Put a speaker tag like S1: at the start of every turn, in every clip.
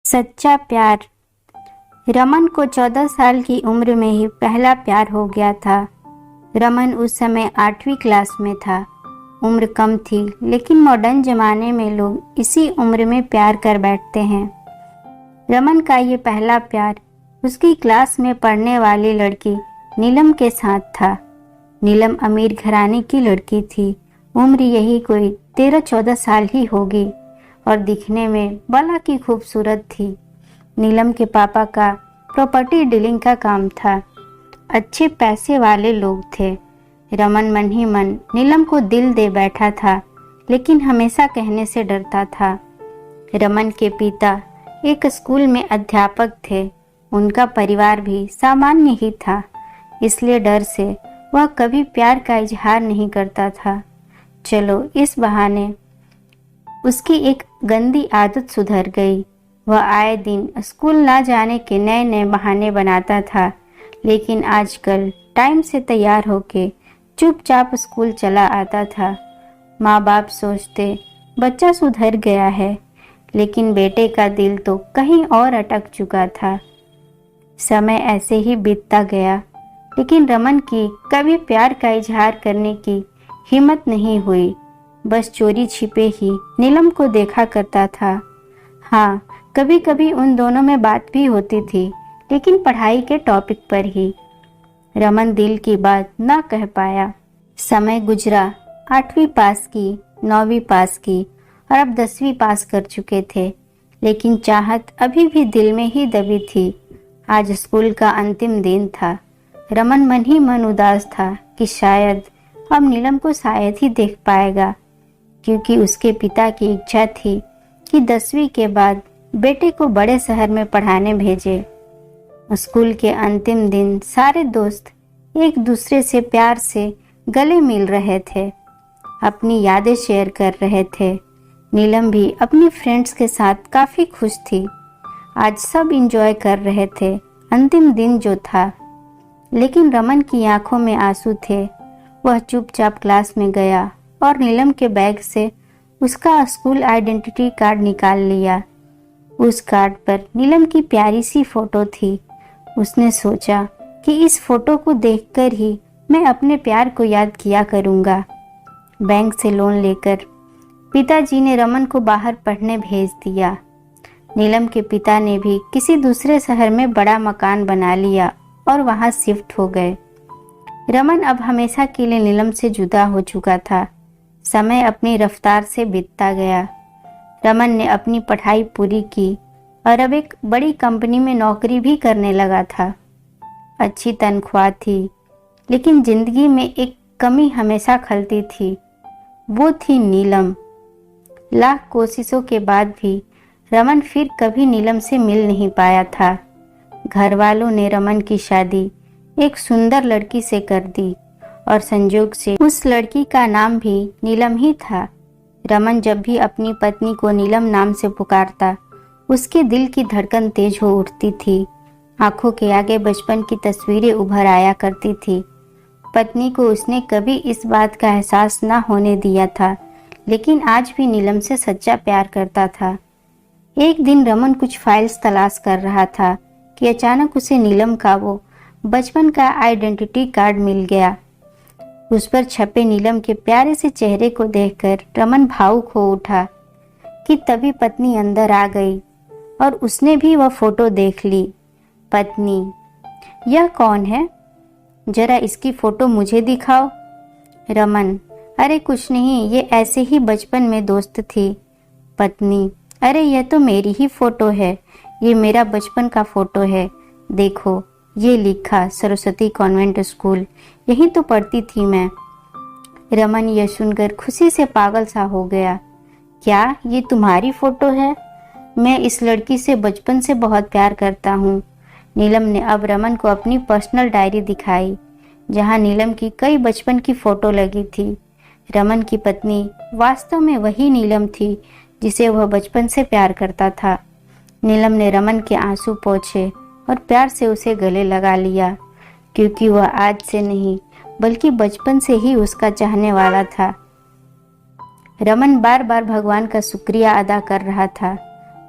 S1: सच्चा प्यार। रमन को 14 साल की उम्र में ही पहला प्यार हो गया था। रमन उस समय 8वीं क्लास में था। उम्र कम थी, लेकिन मॉडर्न ज़माने में लोग इसी उम्र में प्यार कर बैठते हैं। रमन का ये पहला प्यार उसकी क्लास में पढ़ने वाली लड़की नीलम के साथ था। नीलम अमीर घराने की लड़की थी। उम्र यही कोई 13-14 साल ही होगी और दिखने में भला की खूबसूरत थी। नीलम के पापा का प्रॉपर्टी डीलिंग का काम था। अच्छे पैसे वाले लोग थे। रमन मन ही मन नीलम को दिल दे बैठा था, लेकिन हमेशा कहने से डरता था। रमन के पिता एक स्कूल में अध्यापक थे। उनका परिवार भी सामान्य ही था, इसलिए डर से वह कभी प्यार का इजहार नहीं करता था। चलो, इस बहाने उसकी एक गंदी आदत सुधर गई। वह आए दिन स्कूल ना जाने के नए नए बहाने बनाता था, लेकिन आजकल टाइम से तैयार होके चुपचाप स्कूल चला आता था। माँ बाप सोचते बच्चा सुधर गया है, लेकिन बेटे का दिल तो कहीं और अटक चुका था। समय ऐसे ही बीतता गया, लेकिन रमन की कभी प्यार का इजहार करने की हिम्मत नहीं हुई। बस चोरी छिपे ही नीलम को देखा करता था। हाँ, कभी कभी उन दोनों में बात भी होती थी, लेकिन पढ़ाई के टॉपिक पर ही। रमन दिल की बात ना कह पाया। समय गुजरा। 8वीं पास की, 9वीं पास की और अब 10वीं पास कर चुके थे, लेकिन चाहत अभी भी दिल में ही दबी थी। आज स्कूल का अंतिम दिन था। रमन मन ही मन उदास था कि शायद अब नीलम को शायद ही देख पाएगा, क्योंकि उसके पिता की इच्छा थी कि 10वीं के बाद बेटे को बड़े शहर में पढ़ाने भेजे। स्कूल के अंतिम दिन सारे दोस्त एक दूसरे से प्यार से गले मिल रहे थे, अपनी यादें शेयर कर रहे थे। नीलम भी अपनी फ्रेंड्स के साथ काफ़ी खुश थी। आज सब एंजॉय कर रहे थे अंतिम दिन जो था, लेकिन रमन की आंखों में आंसू थे। वह चुपचाप क्लास में गया और नीलम के बैग से उसका स्कूल आइडेंटिटी कार्ड निकाल लिया। उस कार्ड पर नीलम की प्यारी सी फोटो थी। उसने सोचा कि इस फोटो को देखकर ही मैं अपने प्यार को याद किया करूँगा। बैंक से लोन लेकर पिताजी ने रमन को बाहर पढ़ने भेज दिया। नीलम के पिता ने भी किसी दूसरे शहर में बड़ा मकान बना लिया और वहाँ शिफ्ट हो गए। रमन अब हमेशा के लिए नीलम से जुदा हो चुका था। समय अपनी रफ्तार से बीतता गया। रमन ने अपनी पढ़ाई पूरी की और अब एक बड़ी कंपनी में नौकरी भी करने लगा था। अच्छी तनख्वाह थी, लेकिन जिंदगी में एक कमी हमेशा खलती थी। वो थी नीलम। लाख कोशिशों के बाद भी रमन फिर कभी नीलम से मिल नहीं पाया था। घर वालों ने रमन की शादी एक सुंदर लड़की से कर दी और संजोग से उस लड़की का नाम भी नीलम ही था। रमन जब भी अपनी पत्नी को नीलम नाम से पुकारता, उसके दिल की धड़कन तेज हो उठती थी। आंखों के आगे बचपन की तस्वीरें उभर आया करती थी। पत्नी को उसने कभी इस बात का एहसास न होने दिया था, लेकिन आज भी नीलम से सच्चा प्यार करता था। एक दिन रमन कुछ फाइल्स तलाश कर रहा था कि अचानक उसे नीलम का वो बचपन का आइडेंटिटी कार्ड मिल गया। उस पर छपे नीलम के प्यारे से चेहरे को देखकर रमन भावुक हो उठा कि तभी पत्नी अंदर आ गई और उसने भी वह फोटो देख ली। पत्नी, यह कौन है? जरा इसकी फोटो मुझे दिखाओ। रमन, अरे कुछ नहीं, ये ऐसे ही बचपन में दोस्त थी। पत्नी, अरे यह तो मेरी ही फोटो है। ये मेरा बचपन का फोटो है। देखो, ये लिखा सरस्वती कॉन्वेंट स्कूल, यहीं तो पढ़ती थी मैं। रमन यह सुनकर खुशी से पागल सा हो गया। क्या ये तुम्हारी फोटो है? मैं इस लड़की से बचपन से बहुत प्यार करता हूँ। नीलम ने अब रमन को अपनी पर्सनल डायरी दिखाई, जहाँ नीलम की कई बचपन की फोटो लगी थी। रमन की पत्नी वास्तव में वही नीलम थी जिसे वह बचपन से प्यार करता था। नीलम ने रमन के आंसू पोंछे और प्यार से उसे गले लगा लिया, क्योंकि वह आज से नहीं बल्कि बचपन से ही उसका चाहने वाला था। रमन बार बार भगवान का शुक्रिया अदा कर रहा था।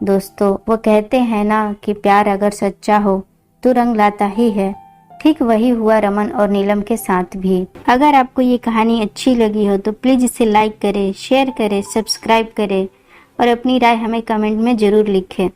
S1: दोस्तों, वो कहते हैं ना कि प्यार अगर सच्चा हो तो रंग लाता ही है। ठीक वही हुआ रमन और नीलम के साथ भी। अगर आपको ये कहानी अच्छी लगी हो तो प्लीज़ इसे लाइक करें, शेयर करें, सब्सक्राइब करें और अपनी राय हमें कमेंट में ज़रूर लिखें।